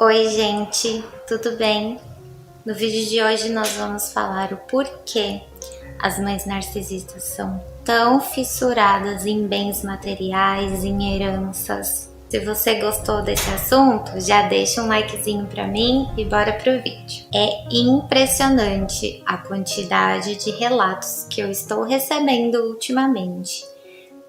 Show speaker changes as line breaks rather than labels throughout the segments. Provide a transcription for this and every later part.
Oi, gente, tudo bem? No vídeo de hoje nós vamos falar o porquê as mães narcisistas são tão fissuradas em bens materiais, em heranças. Se você gostou desse assunto, já deixa um likezinho pra mim e bora pro vídeo. É impressionante a quantidade de relatos que eu estou recebendo ultimamente,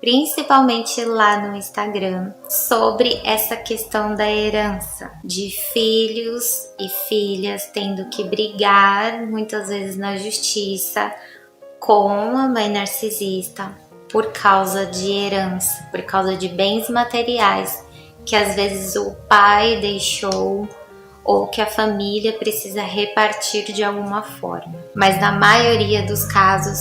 principalmente lá no Instagram, sobre essa questão da herança, de filhos e filhas tendo que brigar muitas vezes na justiça com a mãe narcisista por causa de herança, por causa de bens materiais que às vezes o pai deixou ou que a família precisa repartir de alguma forma. Mas na maioria dos casos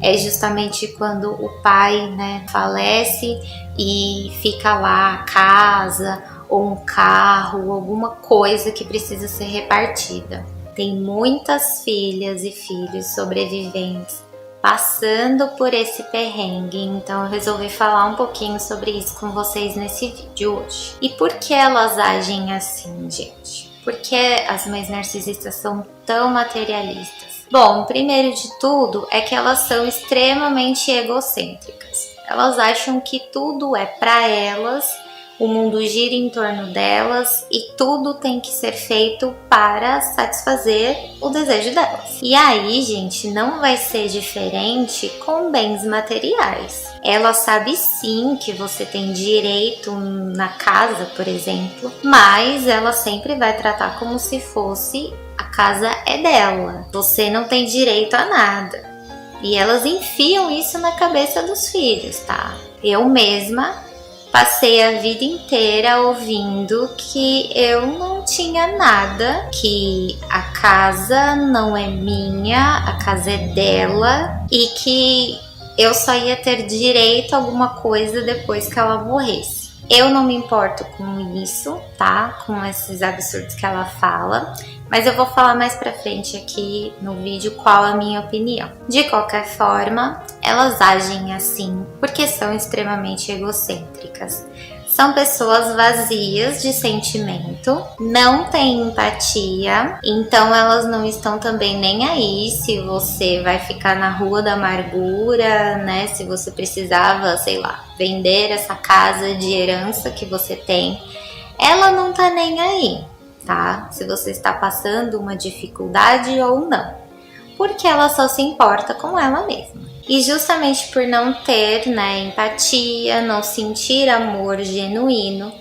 é justamente quando o pai, falece e fica lá a casa ou um carro, ou alguma coisa que precisa ser repartida. Tem muitas filhas e filhos sobreviventes passando por esse perrengue, então eu resolvi falar um pouquinho sobre isso com vocês nesse vídeo hoje. E por que elas agem assim, gente? Por que as mães narcisistas são tão materialistas? Bom, primeiro de tudo é que elas são extremamente egocêntricas. Elas acham que tudo é para elas, o mundo gira em torno delas e tudo tem que ser feito para satisfazer o desejo delas. E aí, gente, não vai ser diferente com bens materiais. Ela sabe sim que você tem direito na casa, por exemplo, mas ela sempre vai tratar como se fosse a casa é dela. Você não tem direito a nada. E elas enfiam isso na cabeça dos filhos, tá? Eu mesma passei a vida inteira ouvindo que eu não tinha nada, que a casa não é minha, a casa é dela e que eu só ia ter direito a alguma coisa depois que ela morresse. Eu não me importo com isso, tá? Com esses absurdos que ela fala, mas eu vou falar mais pra frente aqui no vídeo qual a minha opinião. De qualquer forma, elas agem assim porque são extremamente egocêntricas. São pessoas vazias de sentimento, não têm empatia, então elas não estão também nem aí se você vai ficar na rua da amargura, né? Se você precisava, sei lá, vender essa casa de herança que você tem, ela não tá nem aí, tá? Se você está passando uma dificuldade ou não, porque ela só se importa com ela mesma. E justamente por não ter, empatia, não sentir amor genuíno,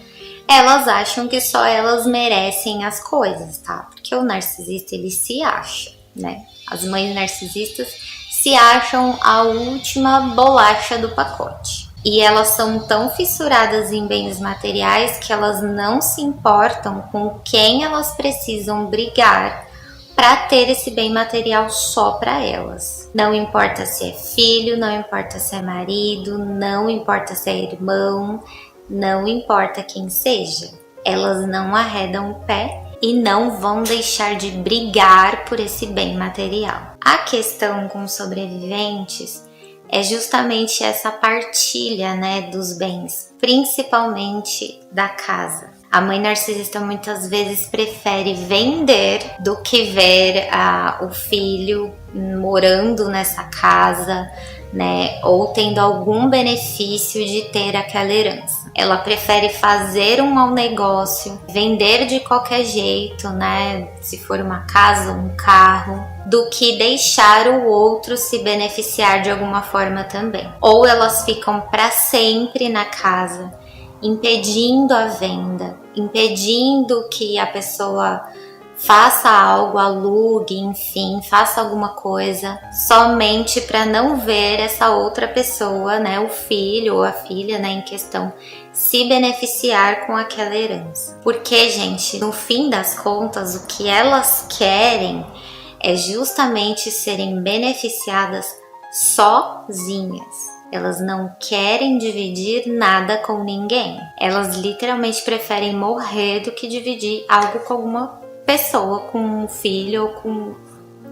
elas acham que só elas merecem as coisas, tá? Porque o narcisista, ele se acha, né? As mães narcisistas se acham a última bolacha do pacote. E elas são tão fissuradas em bens materiais que elas não se importam com quem elas precisam brigar para ter esse bem material só para elas. Não importa se é filho, não importa se é marido, não importa se é irmão, não importa quem seja. Elas não arredam o pé e não vão deixar de brigar por esse bem material. A questão com sobreviventes é justamente essa partilha, dos bens, principalmente da casa. A mãe narcisista muitas vezes prefere vender do que ver o filho morando nessa casa, ou tendo algum benefício de ter aquela herança. Ela prefere fazer um mau negócio, vender de qualquer jeito, se for uma casa, um carro, do que deixar o outro se beneficiar de alguma forma também. Ou elas ficam para sempre na casa, impedindo a venda, impedindo que a pessoa faça algo, alugue, enfim, faça alguma coisa, somente para não ver essa outra pessoa, o filho ou a filha, em questão, se beneficiar com aquela herança. Porque, gente, no fim das contas, o que elas querem é justamente serem beneficiadas sozinhas. Elas não querem dividir nada com ninguém. Elas literalmente preferem morrer do que dividir algo com alguma pessoa, com um filho ou com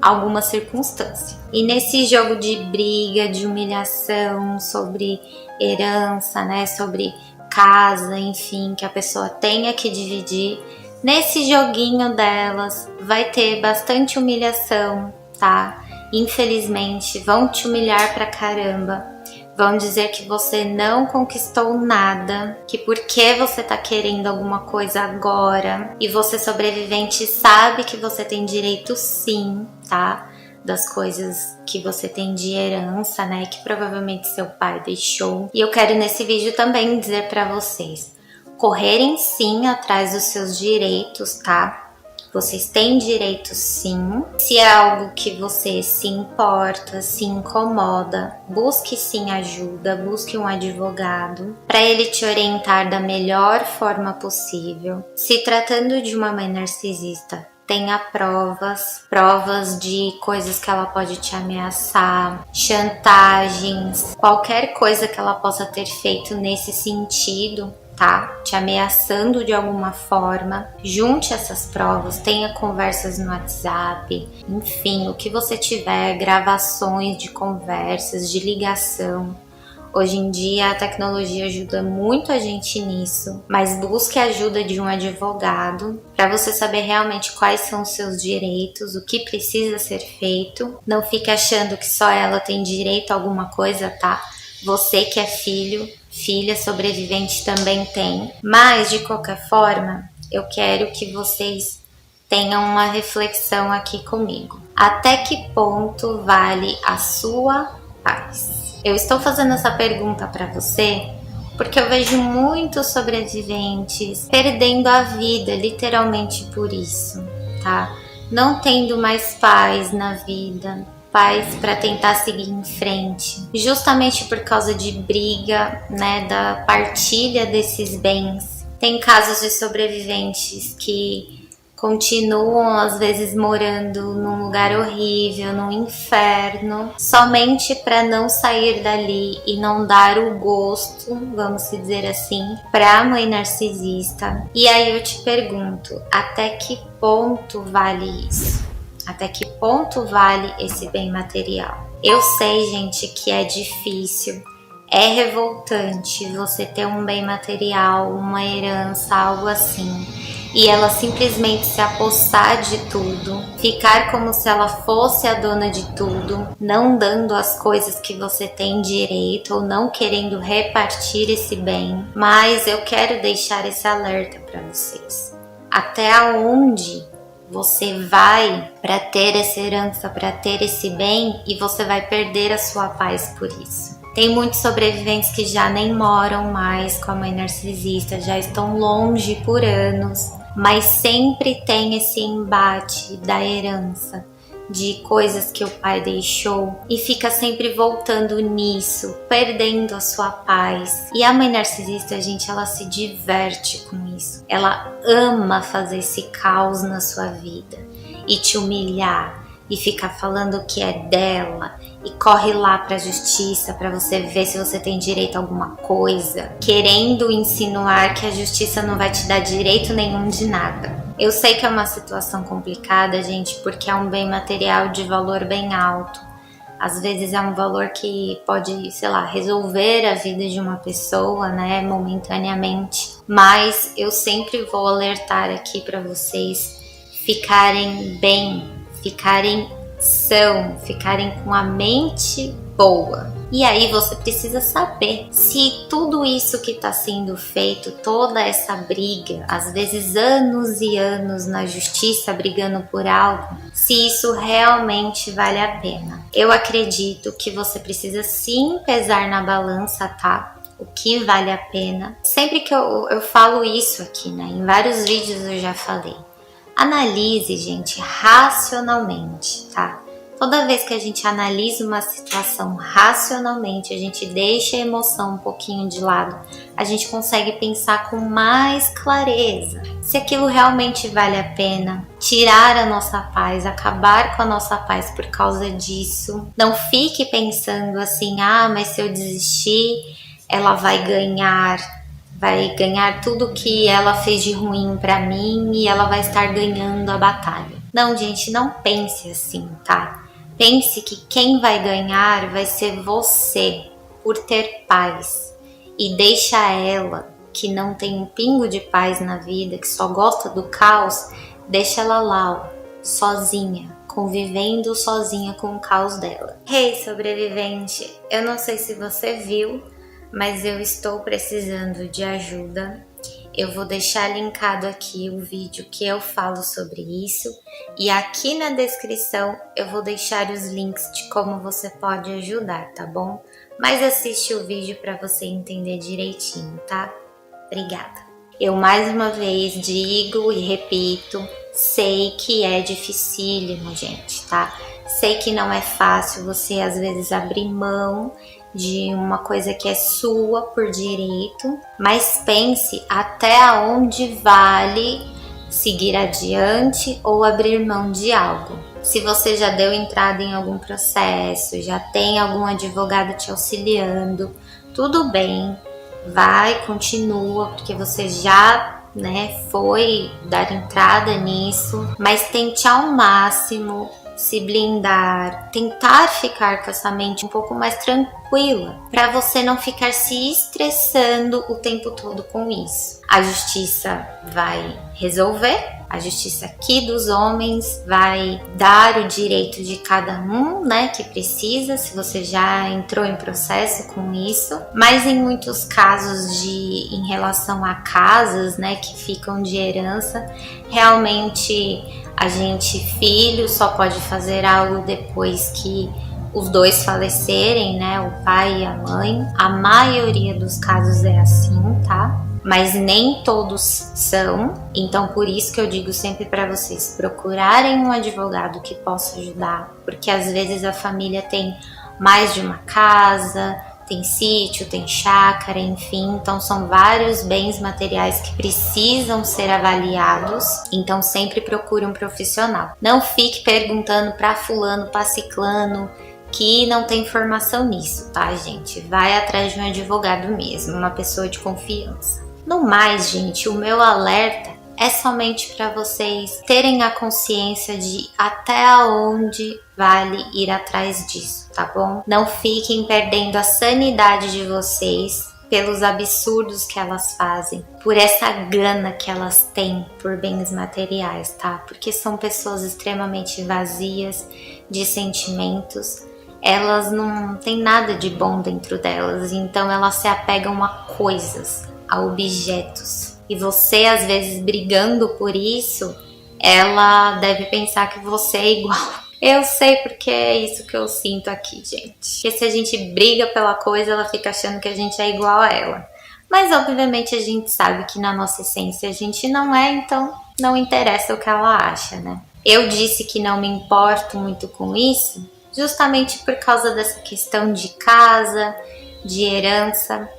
alguma circunstância. E nesse jogo de briga, de humilhação sobre herança, sobre casa, enfim, que a pessoa tenha que dividir, Nesse joguinho delas vai ter bastante humilhação, tá? Infelizmente vão te humilhar pra caramba. Vão dizer que você não conquistou nada, que porque você tá querendo alguma coisa agora e você sobrevivente sabe que você tem direito sim, tá? Das coisas que você tem de herança, né? Que provavelmente seu pai deixou. E eu quero nesse vídeo também dizer pra vocês, correrem sim atrás dos seus direitos, tá? Vocês têm direito sim. Se é algo que você se importa, se incomoda, busque sim ajuda, busque um advogado para ele te orientar da melhor forma possível. Se tratando de uma mãe narcisista, tenha provas de coisas que ela pode te ameaçar, chantagens, qualquer coisa que ela possa ter feito nesse sentido, tá? Te ameaçando de alguma forma. Junte essas provas, tenha conversas no WhatsApp, enfim, o que você tiver, gravações de conversas, de ligação. Hoje em dia a tecnologia ajuda muito a gente nisso, mas busque a ajuda de um advogado para você saber realmente quais são os seus direitos, o que precisa ser feito. Não fique achando que só ela tem direito a alguma coisa, tá? Você que é filha sobrevivente também tem. Mas de qualquer forma, eu quero que vocês tenham uma reflexão aqui comigo. Até que ponto vale a sua paz? Eu estou fazendo essa pergunta para você porque eu vejo muitos sobreviventes perdendo a vida, literalmente por isso, tá? Não tendo mais paz na vida, paz para tentar seguir em frente, justamente por causa de briga, né, da partilha desses bens. Tem casos de sobreviventes que continuam às vezes morando num lugar horrível, num inferno, somente para não sair dali e não dar o gosto, vamos dizer assim, para a mãe narcisista. E aí eu te pergunto, até que ponto vale isso? Até que ponto vale esse bem material? Eu sei, gente, que é difícil, é revoltante você ter um bem material, uma herança, algo assim, e ela simplesmente se apossar de tudo, ficar como se ela fosse a dona de tudo, não dando as coisas que você tem direito ou não querendo repartir esse bem. Mas eu quero deixar esse alerta para vocês. Até onde você vai para ter essa herança, para ter esse bem, e você vai perder a sua paz por isso. Tem muitos sobreviventes que já nem moram mais com a mãe narcisista, já estão longe por anos, mas sempre tem esse embate da herança, de coisas que o pai deixou, e fica sempre voltando nisso, perdendo a sua paz. E a mãe narcisista, gente, ela se diverte com isso. Ela ama fazer esse caos na sua vida e te humilhar e ficar falando o que é dela e corre lá pra justiça pra você ver se você tem direito a alguma coisa, querendo insinuar que a justiça não vai te dar direito nenhum de nada. Eu sei que é uma situação complicada, gente, porque é um bem material de valor bem alto. Às vezes é um valor que pode, sei lá, resolver a vida de uma pessoa, né, momentaneamente. Mas eu sempre vou alertar aqui pra vocês ficarem bem, ficarem são, ficarem com a mente boa. E aí você precisa saber se tudo isso que está sendo feito, toda essa briga, às vezes anos e anos na justiça brigando por algo, se isso realmente vale a pena. Eu acredito que você precisa sim pesar na balança, tá? O que vale a pena. Sempre que eu falo isso aqui, né? Em vários vídeos eu já falei. Analise, gente, racionalmente, tá? Toda vez que a gente analisa uma situação racionalmente, a gente deixa a emoção um pouquinho de lado, a gente consegue pensar com mais clareza se aquilo realmente vale a pena, tirar a nossa paz, acabar com a nossa paz por causa disso. Não fique pensando assim, mas se eu desistir, ela vai ganhar tudo que ela fez de ruim pra mim e ela vai estar ganhando a batalha. Não, gente, não pense assim, tá? Pense que quem vai ganhar vai ser você por ter paz, e deixa ela que não tem um pingo de paz na vida, que só gosta do caos, deixa ela lá, ó, sozinha, convivendo sozinha com o caos dela. Hey, sobrevivente, eu não sei se você viu, mas eu estou precisando de ajuda. Eu vou deixar linkado aqui o vídeo que eu falo sobre isso e aqui na descrição eu vou deixar os links de como você pode ajudar, tá bom? Mas assiste o vídeo para você entender direitinho, tá? Obrigada. Eu mais uma vez digo e repito, sei que é dificílimo, gente, tá? Sei que não é fácil você às vezes abrir mão de uma coisa que é sua por direito, mas pense até onde vale seguir adiante ou abrir mão de algo. Se você já deu entrada em algum processo, já tem algum advogado te auxiliando, tudo bem, vai, continua, porque você já, foi dar entrada nisso, mas tente ao máximo se blindar, tentar ficar com essa mente um pouco mais tranquila, para você não ficar se estressando o tempo todo com isso. A justiça vai resolver, a justiça aqui dos homens vai dar o direito de cada um, que precisa, se você já entrou em processo com isso, mas em muitos casos em relação a casas, que ficam de herança, realmente filho só pode fazer algo depois que os dois falecerem, o pai e a mãe. A maioria dos casos é assim, tá? Mas nem todos são. Então, por isso que eu digo sempre para vocês procurarem um advogado que possa ajudar, porque às vezes a família tem mais de uma casa, tem sítio, tem chácara, enfim, então são vários bens materiais que precisam ser avaliados, então sempre procure um profissional. Não fique perguntando para fulano, para ciclano, que não tem formação nisso, tá, gente? Vai atrás de um advogado mesmo, uma pessoa de confiança. No mais, gente, o meu alerta é somente para vocês terem a consciência de até onde vale ir atrás disso, tá bom? Não fiquem perdendo a sanidade de vocês pelos absurdos que elas fazem, por essa gana que elas têm por bens materiais, tá? Porque são pessoas extremamente vazias de sentimentos, elas não têm nada de bom dentro delas, então elas se apegam a coisas, a objetos. E você, às vezes, brigando por isso, ela deve pensar que você é igual. Eu sei porque é isso que eu sinto aqui, gente. Porque se a gente briga pela coisa, ela fica achando que a gente é igual a ela. Mas, obviamente, a gente sabe que na nossa essência a gente não é, então não interessa o que ela acha, né? Eu disse que não me importo muito com isso, justamente por causa dessa questão de casa, de herança.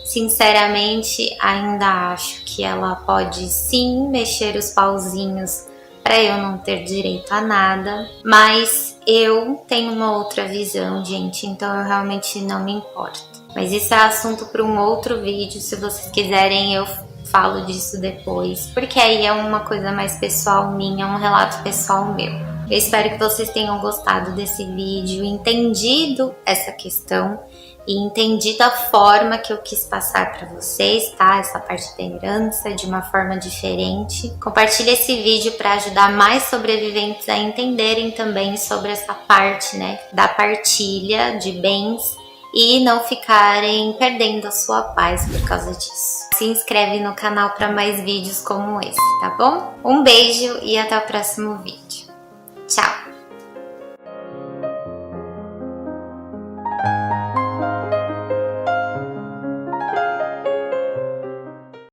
Sinceramente, ainda acho que ela pode sim mexer os pauzinhos para eu não ter direito a nada, mas eu tenho uma outra visão, gente, então eu realmente não me importo. Mas isso é assunto para um outro vídeo, se vocês quiserem eu falo disso depois, porque aí é uma coisa mais pessoal minha, um relato pessoal meu. Eu espero que vocês tenham gostado desse vídeo, entendido essa questão e entendido a forma que eu quis passar para vocês, tá? Essa parte da herança de uma forma diferente. Compartilhe esse vídeo para ajudar mais sobreviventes a entenderem também sobre essa parte, da partilha de bens e não ficarem perdendo a sua paz por causa disso. Se inscreve no canal para mais vídeos como esse, tá bom? Um beijo e até o próximo vídeo.